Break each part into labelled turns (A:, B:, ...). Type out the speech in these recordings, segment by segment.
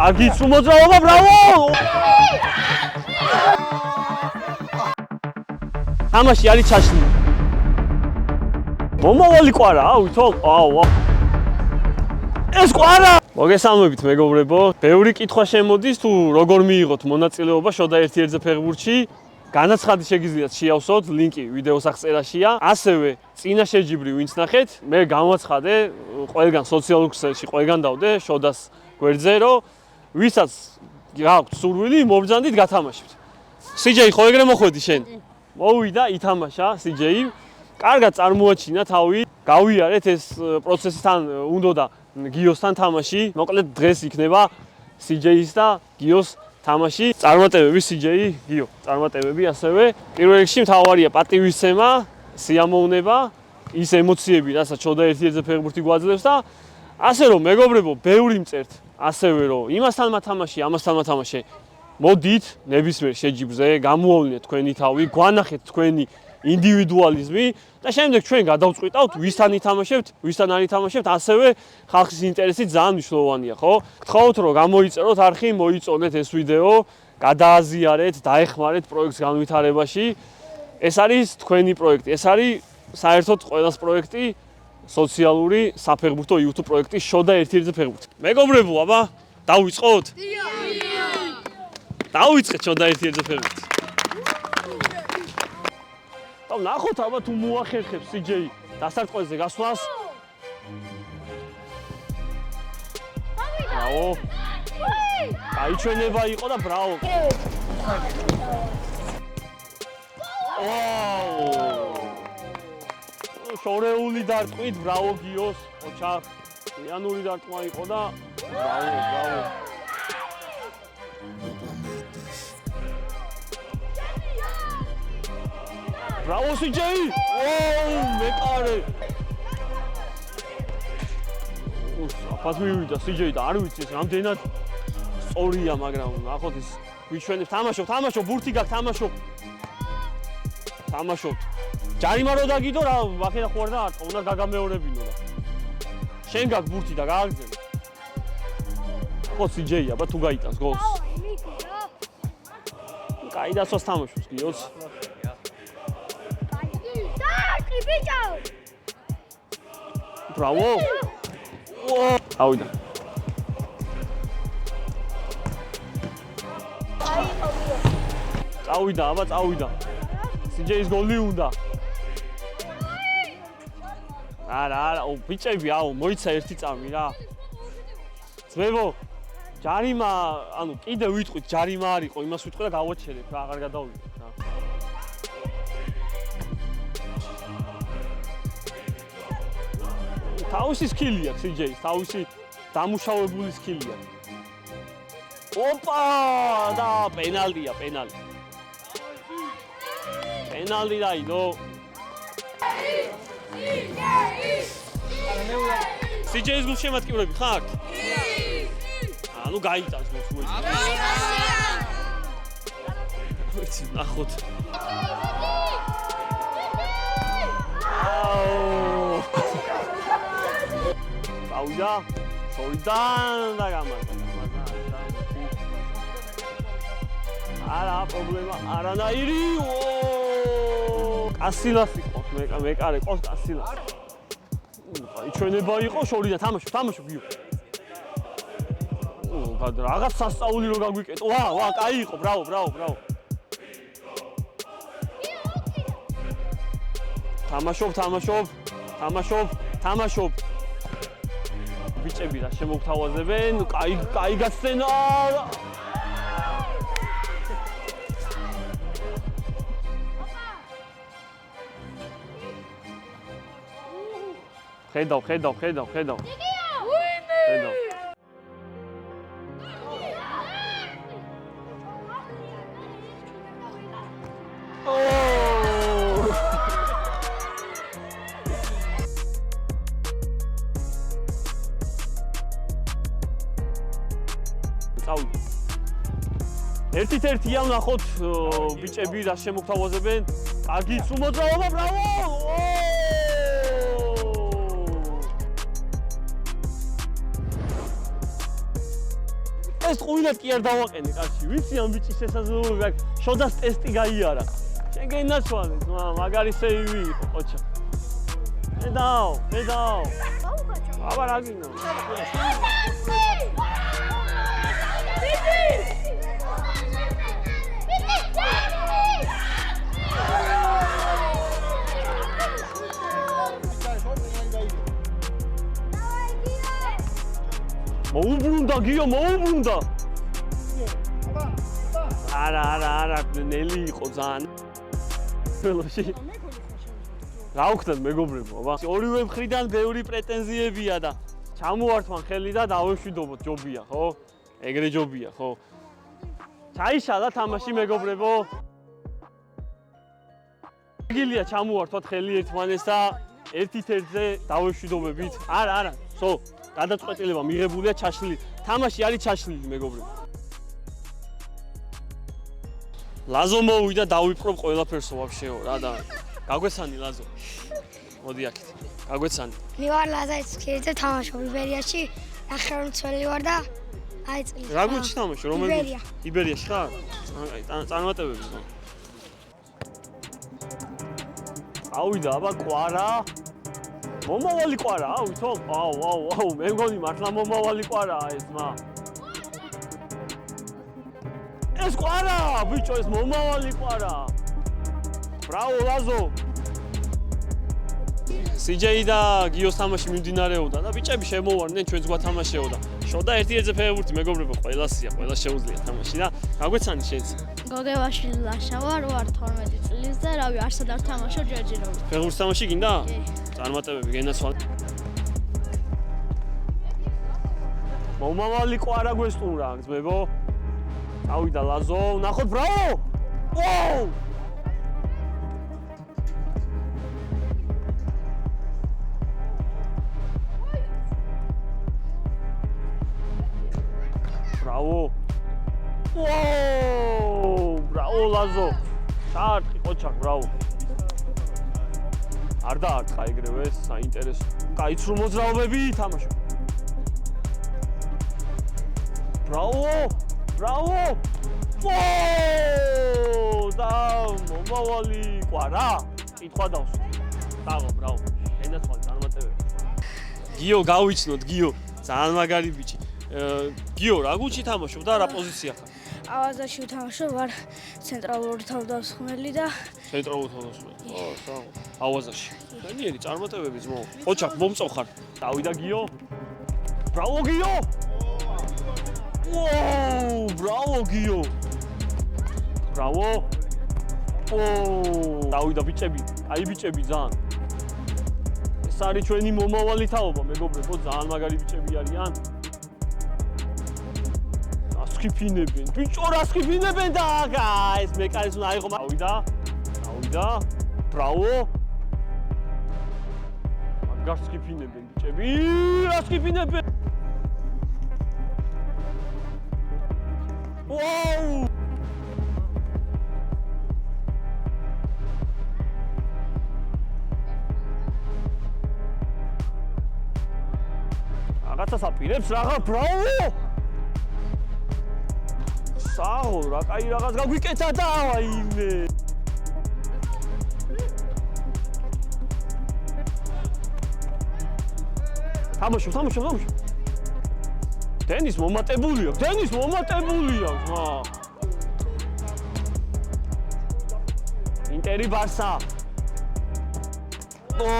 A: კარგი მოძრაობა, ბრავო! თამაში არის ჩაშლილი. მომავალი კვარა, ვითომ? აუ. ეს კვარა! მოგესალმებით მეგობრებო. ბევრი კითხვა შემოდის თუ როგორ მიიღოთ მონაწილეობა შოდა ერთ-ერთზე ფეხბურთში. განაცხადი შეგიძლიათ შეავსოთ, ლინკი ვიდეოს აღწერაშია. ასევე წინა შეჯიბრი ვინც ნახეთ, მე გამაცხადე ყველგან სოციალურ ქსელში ყველგან დავდე შოდას გვერდზე, რომ ვისაც გაქვთ სურვილი, მობრძანდით გათამაშებთ. CJ ხო ეგრე მოხვედი შენ? მოვიდა, ითამაშა CJ. კარგად წარმოაჩინა თავი. გავიარეთ ეს პროცესი თან უნდა გიოსთან თამაში. მოკლედ დღეს იქნება CJ-ის და გიოს თამაში. წარმატებები CJ, გიო, წარმატებები ასევე. პირველ რიგში მთავარია პატივისცემა, სიამოვნება, ის ემოციები, რასაც შოდა ერთ-ერთზე ფეხბურთი გვაძლევს და ასე რომ მეგობრებო, ბევრი მწერთ, ასევე რომ იმასთან მათამაში, ამასთან მათამაში. მოდით ნებისმიერ შეჯიბრზე, გამოავლინეთ თქვენი თავი, გვანახეთ თქვენი ინდივიდუალიზმი და შემდეგ ჩვენ გადავწყვიტავთ ვისთან ითამაშებთ, ვისთან არ ითამაშებთ, ასევე ხალხის ინტერესი ძალიან მნიშვნელოვანია, ხო? გთხოვთ რომ გამოიწეროთ არხი, მოიწონეთ ეს ვიდეო, გადააზიარეთ, დაეხმარეთ პროექტს განვითარებაში. ეს არის თქვენი პროექტი, ეს არის საერთოდ ყველას პროექტი, სოციალური საფეხბურთო YouTube პროექტი შოდა ერთ-ერთზე ფეხბურთი. მეგობრებო, აბა, დავიწყოთ? დავიწყეთ შოდა ერთ-ერთზე ფეხბურთი. ნახოთ აბა თუ მოახერხებს CJ დასარტყველზე გასვლას. ბრავო. გაიჩვენება იყო და ბრავო. შორეული დარტყმით, ბრავო გიოს, ოჩახ. იანური დარტყმა იყო და ბრავო, ბრავო. Bravo CJ! Wow, მეკარე! აფას მივიდა CJ და არ ვიცი ეს რამდენად სწორია, მაგრამ ნახოთ ის გვიჩვენებს თამაშობ, ბურთი გაქვს, თამაშობ. ჯარიმა რო დაგიდო რა, ვახენა ხო არ და არ უნდა გაგამეორებინო და. შენ გაქვს ბურთი და გააგზავნე. ხო CJ, აბა თუ გაიტანს გოლს. კაი დაცვას თამაშობს გიოს. Bravo! Wow! Auida. Auida, აბა წავიდა. CJ-ის გოლი უნდა. არა, ბიჭები, მოიცა ერთი წამი რა. ძმებო, ჯარიმა, ანუ კიდე ვიტყვით, ჯარიმა არ იყო, იმას ვიტყვი და გავაჩერებ რა, აღარ გადავიდეთ რა. თავისი სკილი აქვს CJ-ის, თავისი დამუშავებული სკილი აქვს. ოპა! და პენალტია, პენალტი. პენალტი დაიდო. CJ-ის გულშემატკივრები ხართ? ანუ გაიტანს გოლს მოიწყო. ვიცი, ნახოთ. Auida, Solidan da gamada. Არა პრობლემა, არანაირი. კასილას იყო, მეკარე ყავს კასილას. იჩვენება იყო შორიდან თამაშობ გიო. რაღაც სასწაული რო გაგვიკეტო. ვა, კაი იყო, ბრავო. თამაშობ. ბიჭები რა შემოგთავაზებენ, კაი გასცენა. ხედავ. ხედავ. ერთ-ერთია ვნახოთ ბიჭები რა შემოგთავაზებენ. კარგი მოძრაობა, ბრავო! ეს ყუილად კი არ დავაყენე კაცი. ვიცი ამ ბიჭის შესაძლებლობები აქვს. შოდას ტესტი გაიარა. შენ გენაცვალე, მაგარი სეივი იყო, ყოჩა. მედაო. აბა რა გინდა? მოუბრუნდა გიო, მოუბრუნდა. არა, ნელი იყო ძალიან. ველოში. რა ვქნათ მეგობრებო, აბა. ორივე მხრიდან ბევრი პრეტენზიებია და ჩამოვართვან ხელი და დავეშვიდობოთ, ჯობია, ხო? ეგრე ჯობია, ხო? ჩაიშალა თამაში მეგობრებო. გილია ჩამოვართვათ ხელი ერთმანეს და ერთ-ერთზე დავეშვიდობებით. არა, სო, გადაწყვეტილება მიღებულია ჩაშლილი. თამაში არის ჩაშლილი მეგობრებო. ლაზო მოვიდა დავიპყრობ ყველაფერსო ვაფშეო რა და გაგვეცანი ლაზო. მოდი აქეთ. გაგვეცანი.
B: მე ვარ ლაზა ისკიძე თამაშობ იბერიაში. ნახევარმცველი ვარ და აი წელი.
A: რა გუჩი თამაში? რომელი? იბერიაში ხარ? აი წარმატებები ხო? ავიდა აბა კვარა. მომავალი კვარა, აუ, აუ, მე მგონი მართლა მომავალი კვარაა ეს მა. ეს კვარა, ბიჭო, ეს მომავალი კვარა. ბრავო ლაზო. CJ და გიოს თამაში მიმდინარეობდა და ბიჭები შემოვარდნენ ჩვენს გვათამაშეოდა. შოდა ერთ-ერთზე ფეხბურთი მეგობრებო, ყველასია, ყველა შეუძლია თამაში და გაგვეცანი შენც.
C: გოგევაში ლაშა ვარ 12 წლის და რავი, არსად არ თამაშობ ჯერჯერობით.
A: ფეხბურთს თამაში გინდა?
C: კი.
A: წარმატებები გენაცვალე. მომავალი კვარა გვესტუმრა, ძმებო. ავიდა ლაზო, ნახოთ ბრავო! ვოუ! ბრავო! ვოუ! ბრავო ლაზო! ჩარტყი ყოჩაკ, ბრავო! არ დაარტყა ეგრევე, საინტერესო. კაიცრუ მოძრაობები თამაშობ. ბრავო! ბრავო! ვოუ! და მომავალი კვარა? კითხვა დავსვი. დაღო, ბრავო. ენაცვალე წარმატებები. გიო გავიცნოთ, გიო. ძალიან მაგარი ბიჭი. გიო, რა გუჩი თამაშობ და რა პოზიცია ხარ?
C: ავაზაში ვთამაშობ, ვარ ცენტრალური თავდამსხმელი და
A: ცენტრალური თავდამსხმელი. საღო. ავაზაში. ნიერი წარმატებები ძმო. ყოჩაკ მომწო ხარ. დავიდა გიო. ბრავო გიო! ვოუ! ბრავო გიო! ბრავო! ოუ! დავიდა ბიჭები. აი ბიჭები ძალიან. ეს არის ჩვენი მომავალი თაობა, მეგობრებო, ძალიან მაგარი ბიჭები არიან. ასკიფინებენ. ბიჭო, რა ასკიფინებენ და აგა, ეს მეკარის უნდა აიღო. დავიდა. ბრავო! გასკიფინებენ ბიჭები. რა ასკიფინებენ? ვოუ! რაღაცას აპირებს რაღა, ბრავო! საო, რა კაი რაღაც გაგვიკეთა და აიმე. თამაშობ. დენის მომატებულია, ხმა. ინტერი ბარსა. ო,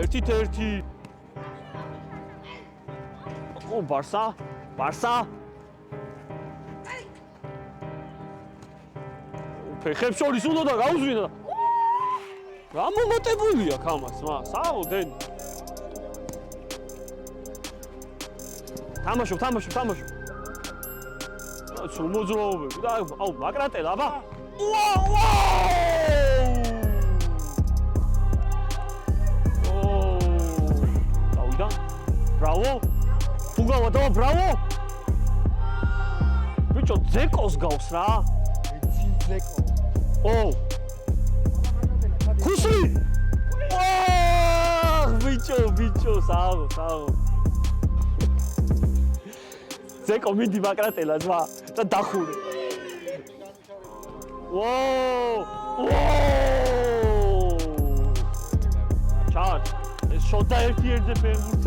A: 1-1. ო, ბარსა. ფეხებს შორის უნდა და გაუზვინა. რა მომატებულია ხამას, მა, საო დენი. თამაშობ. სულ მოძრაობები და აუ მაკრატელა აბა. ვოუ! დავიდა. ბრავო! თუ გავადა ბრავო! ბიჭო, ზეკოს გავს რა. ზეკო. ო! ხუსლი! ვაჰ, ბიჭო, საო. ზეკო მიდი მაკრატელა ძმა და დახურე. ვოუ! ჩარ. ეს შოთა ერთ-ერთზე ფეხბურთი